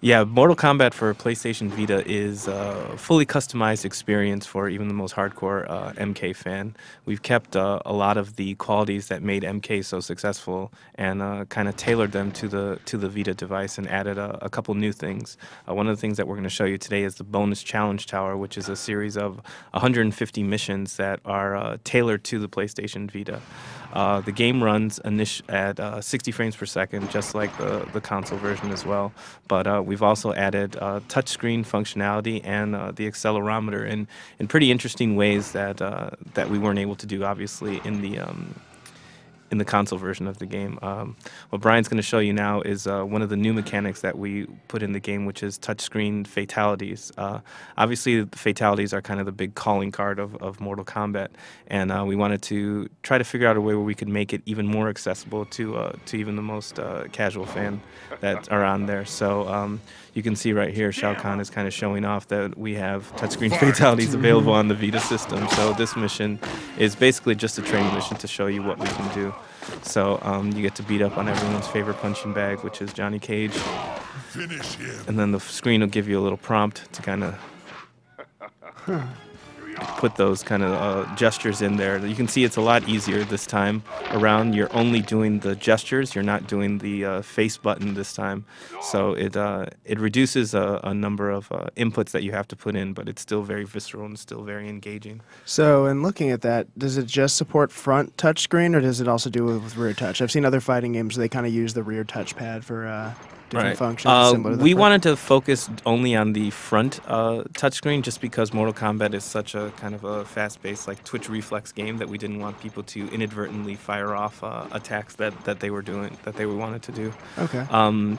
Yeah, Mortal Kombat for PlayStation Vita is a fully customized experience for even the most hardcore MK fan. We've kept a lot of the qualities that made MK so successful and kind of tailored them to the Vita device and added a couple new things. One of the things that we're going to show you today is the bonus challenge tower, which is a series of 150 missions that are tailored to the PlayStation Vita. The game runs at 60 frames per second, just like the console version as well. But we've also added touchscreen functionality and the accelerometer in pretty interesting ways that we weren't able to do, obviously, in the console version of the game. What Brian's going to show you now is one of the new mechanics that we put in the game, which is touchscreen fatalities. Obviously, the fatalities are kind of the big calling card of Mortal Kombat, and we wanted to try to figure out a way where we could make it even more accessible to even the most casual fan that are on there. So you can see right here, Shao Kahn is kind of showing off that we have touchscreen fatalities available on the Vita system. So this mission is basically just a training mission to show you what we can do. So you get to beat up on everyone's favorite punching bag, which is Johnny Cage. Finish him. And then the screen will give you a little prompt to kind of put those kind of gestures in there. You can see it's a lot easier this time around. You're only doing the gestures. You're not doing the face button this time. So it reduces a number of inputs that you have to put in, but it's still very visceral and still very engaging. So, in looking at that, does it just support front touchscreen, or does it also do with rear touch? I've seen other fighting games where they kind of use the rear touchpad for different functions. Similar to the We front. wanted to focus only on the front touchscreen just because Mortal Kombat is such a kind of a fast-paced, like Twitch reflex game that we didn't want people to inadvertently fire off attacks that they were doing, that they wanted to do. Okay.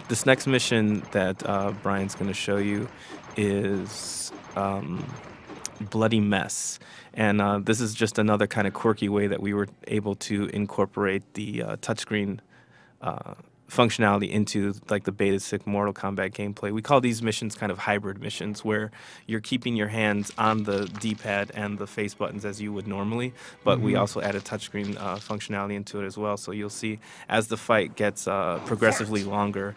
This next mission that Brian's going to show you is Bloody Mess. And this is just another kind of quirky way that we were able to incorporate the touchscreen functionality into like the basic Mortal Kombat gameplay. We call these missions kind of hybrid missions where you're keeping your hands on the D-pad and the face buttons as you would normally, but we also added touchscreen functionality into it as well. So you'll see as the fight gets progressively longer,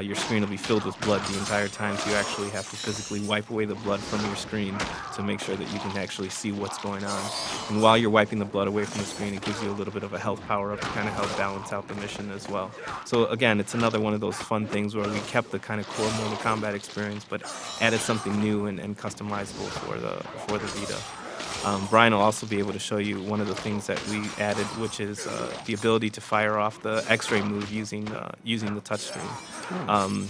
your screen will be filled with blood the entire time, so you actually have to physically wipe away the blood from your screen to make sure that you can actually see what's going on. And while you're wiping the blood away from the screen, it gives you a little bit of a health power-up to kind of help balance out the mission as well. So again, it's another one of those fun things where we kept the kind of core Mortal Kombat experience, but added something new and customizable for the Vita. Brian will also be able to show you one of the things that we added, which is the ability to fire off the X-ray move using the touchscreen.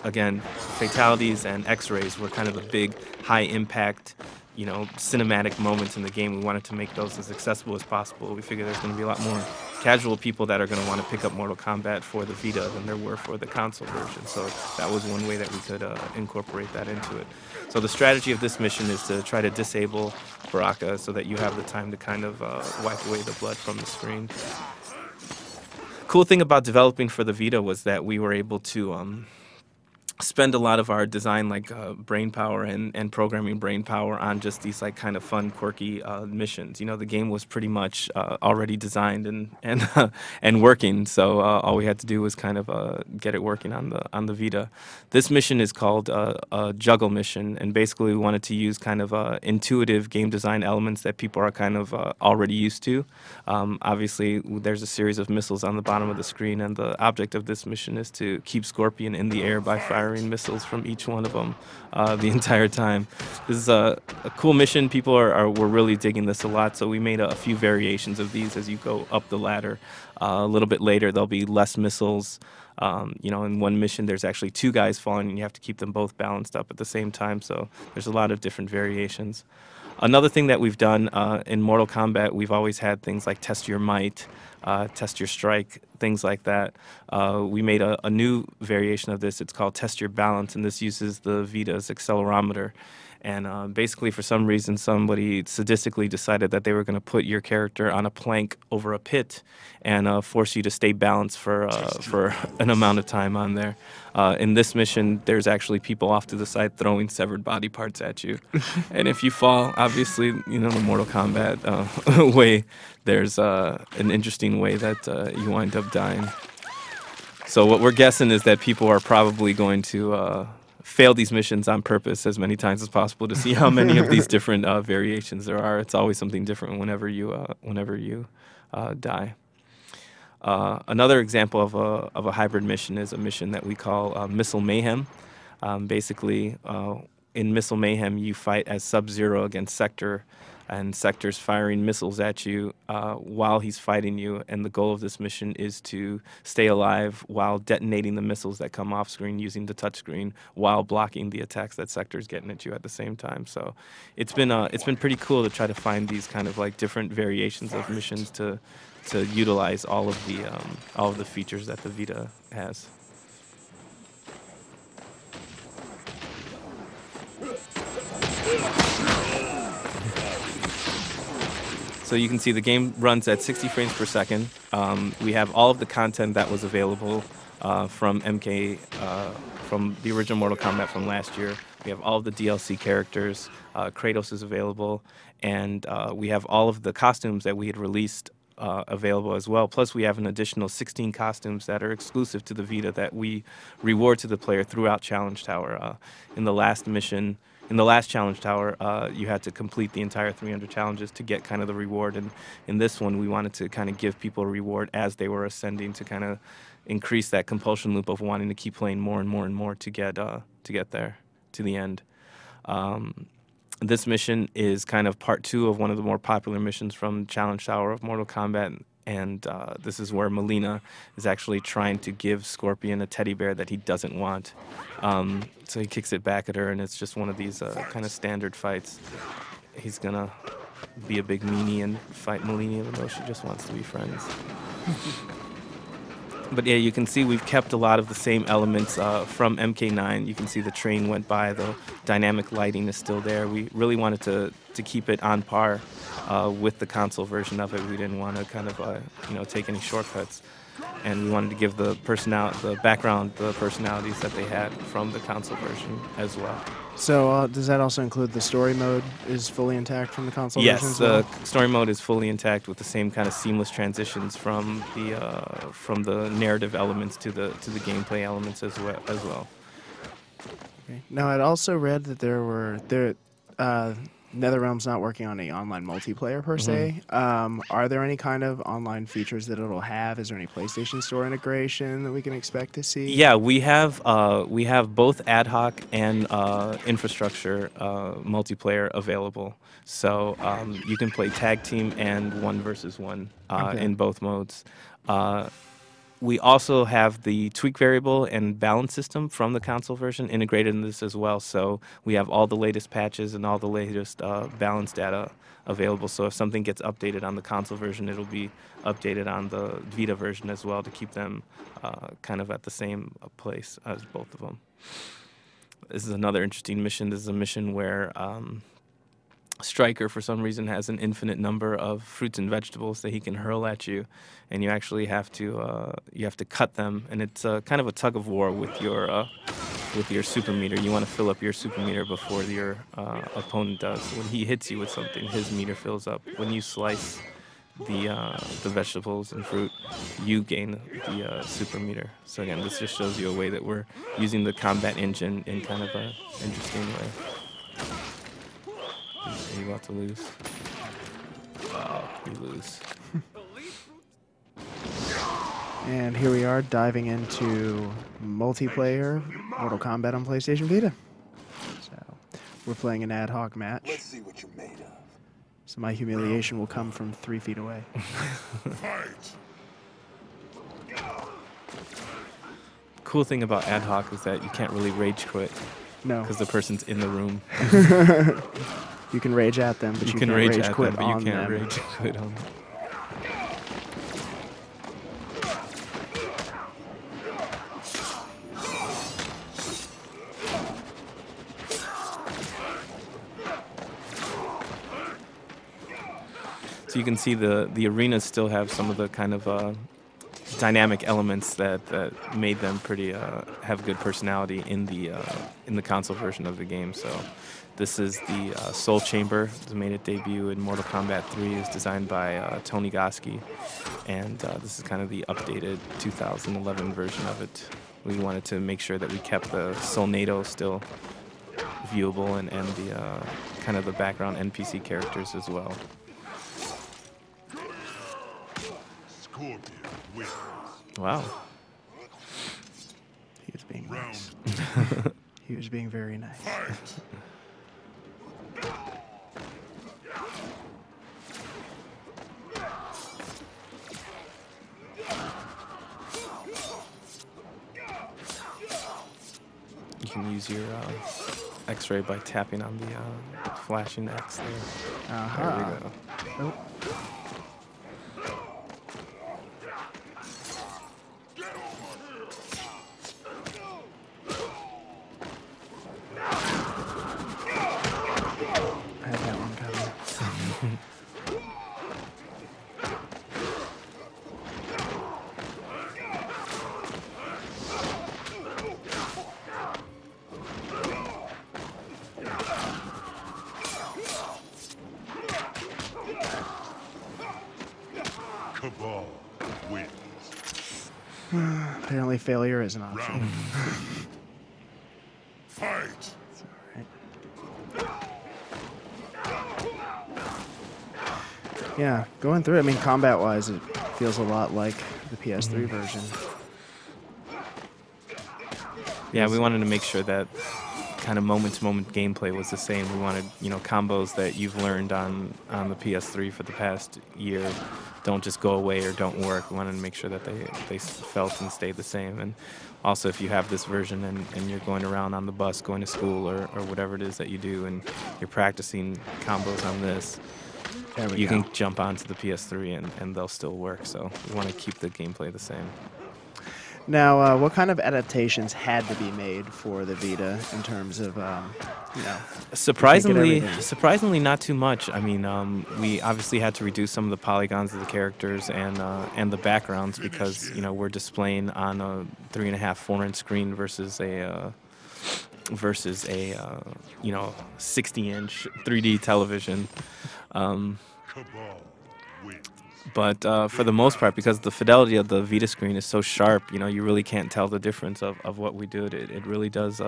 Again, fatalities and X-rays were kind of the big high impact, cinematic moments in the game. We wanted to make those as accessible as possible. We figured there's going to be a lot more casual people that are going to want to pick up Mortal Kombat for the Vita than there were for the console version. So that was one way that we could incorporate that into it. So the strategy of this mission is to try to disable Baraka so that you have the time to kind of wipe away the blood from the screen. Cool thing about developing for the Vita was that we were able to spend a lot of our design brain power and programming brain power on just these like kind of fun quirky missions. The game was pretty much already designed and working, so all we had to do was kind of get it working on the Vita. This mission is called a juggle mission, and basically we wanted to use kind of intuitive game design elements that people are kind of already used to. Obviously there's a series of missiles on the bottom of the screen, and the object of this mission is to keep Scorpion in the air by firing missiles from each one of them the entire time. This is a cool mission. People were really digging this a lot, so we made a few variations of these as you go up the ladder. A little bit later, there'll be less missiles. In one mission, there's actually two guys falling, and you have to keep them both balanced up at the same time, so there's a lot of different variations. Another thing that we've done in Mortal Kombat, we've always had things like test your might, test your strike, things like that. We made a new variation of this. It's called test your balance, and this uses the Vita's accelerometer. And basically, for some reason, somebody sadistically decided that they were going to put your character on a plank over a pit and force you to stay balanced for an amount of time on there. In this mission, there's actually people off to the side throwing severed body parts at you. And if you fall, obviously, the Mortal Kombat way, there's an interesting way that you wind up dying. So what we're guessing is that people are probably going to failed these missions on purpose as many times as possible to see how many of these different variations there are. It's always something different whenever you die. Another example of a hybrid mission is a mission that we call Missile Mayhem. Basically, in Missile Mayhem, you fight as Sub-Zero against Sector, and Sector's firing missiles at you while he's fighting you. And the goal of this mission is to stay alive while detonating the missiles that come off screen using the touchscreen while blocking the attacks that Sector's getting at you at the same time. So it's been pretty cool to try to find these kind of like different variations of missions to utilize all of the features that the Vita has. So you can see the game runs at 60 frames per second. We have all of the content that was available from MK, from the original Mortal Kombat from last year. We have all of the DLC characters. Kratos is available. And we have all of the costumes that we had released available as well. Plus, we have an additional 16 costumes that are exclusive to the Vita that we reward to the player throughout Challenge Tower. In the last mission, in the last Challenge Tower, you had to complete the entire 300 challenges to get kind of the reward. And in this one, we wanted to kind of give people a reward as they were ascending to kind of increase that compulsion loop of wanting to keep playing more and more and more to get there, to the end. This mission is kind of part 2 of one of the more popular missions from Challenge Tower of Mortal Kombat, and this is where Melina is actually trying to give Scorpion a teddy bear that he doesn't want. So he kicks it back at her, and it's just one of these kind of standard fights. He's gonna be a big meanie and fight Melina even though she just wants to be friends. But yeah, you can see we've kept a lot of the same elements from MK9. You can see the train went by, the dynamic lighting is still there. We really wanted to keep it on par with the console version of it. We didn't want to kind of take any shortcuts, and we wanted to give the background, the personalities that they had from the console version as well. So does that also include the story mode is fully intact from the console version as well? Yes, the story mode is fully intact with the same kind of seamless transitions from the narrative elements to the gameplay elements as well. Okay. Now, I'd also read that NetherRealm's not working on any online multiplayer per se. Are there any kind of online features that it'll have? Is there any PlayStation Store integration that we can expect to see? Yeah, we have both ad hoc and infrastructure multiplayer available. So you can play tag team and 1 versus 1 in both modes. We also have the tweak variable and balance system from the console version integrated in this as well. So we have all the latest patches and all the latest balance data available. So if something gets updated on the console version, it'll be updated on the Vita version as well to keep them kind of at the same place as both of them. This is another interesting mission. This is a mission where Striker, for some reason, has an infinite number of fruits and vegetables that he can hurl at you, and you actually have to cut them. And it's kind of a tug of war with your super meter. You want to fill up your super meter before your opponent does. When he hits you with something, his meter fills up. When you slice the vegetables and fruit, you gain the super meter. So again, this just shows you a way that we're using the combat engine in kind of an interesting way. Are you about to lose? Oh, you lose. And here we are diving into multiplayer Mortal Kombat on PlayStation Vita. So we're playing an ad hoc match. Let's see what you're made of. So my humiliation will come from 3 feet away. Fight! Cool thing about ad hoc is that you can't really rage quit. No. Because the person's in the room. You can rage at them, but you can't rage rage at quit them, but you on can't them. rage quit on them. So you can see the arenas still have some of the kind of dynamic elements that made them pretty have good personality in the console version of the game. So this is the Soul Chamber. It made its debut in Mortal Kombat 3. It's designed by Tony Goski, and this is kind of the updated 2011 version of it. we wanted to make sure that we kept the Solnado still viewable and the kind of the background NPC characters as well. Scorpion wins. Wow. He was being Round nice. He was being very nice. fight. You can use your X-ray by tapping on the flashing X there. There we go. Oh. I had that one coming. Cabal wins. Apparently failure is an option. Round fight. Yeah, going through it, I mean, combat-wise, it feels a lot like the PS3 version. Yeah, we wanted to make sure that kind of moment-to-moment gameplay was the same. We wanted, combos that you've learned on the PS3 for the past year don't just go away or don't work. We wanted to make sure that they felt and stayed the same. And also, if you have this version and you're going around on the bus, going to school or whatever it is that you do, and you're practicing combos on this, you can jump onto the PS3 and they'll still work. So we want to keep the gameplay the same. Now, what kind of adaptations had to be made for the Vita in terms of, Surprisingly, not too much. I mean, we obviously had to reduce some of the polygons of the characters and the backgrounds because we're displaying on a 3.5, 4-inch screen versus a 60-inch 3D television. Cabal wins. But for the most part, because the fidelity of the Vita screen is so sharp, you really can't tell the difference of what we did. It really does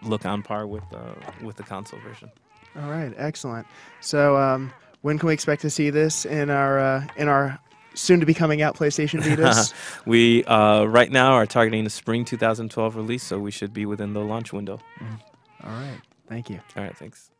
look on par with the console version. All right, excellent. So, when can we expect to see this in our soon-to-be coming out PlayStation Vitas? We right now are targeting a spring 2012 release, so we should be within the launch window. All right, thank you. All right, thanks.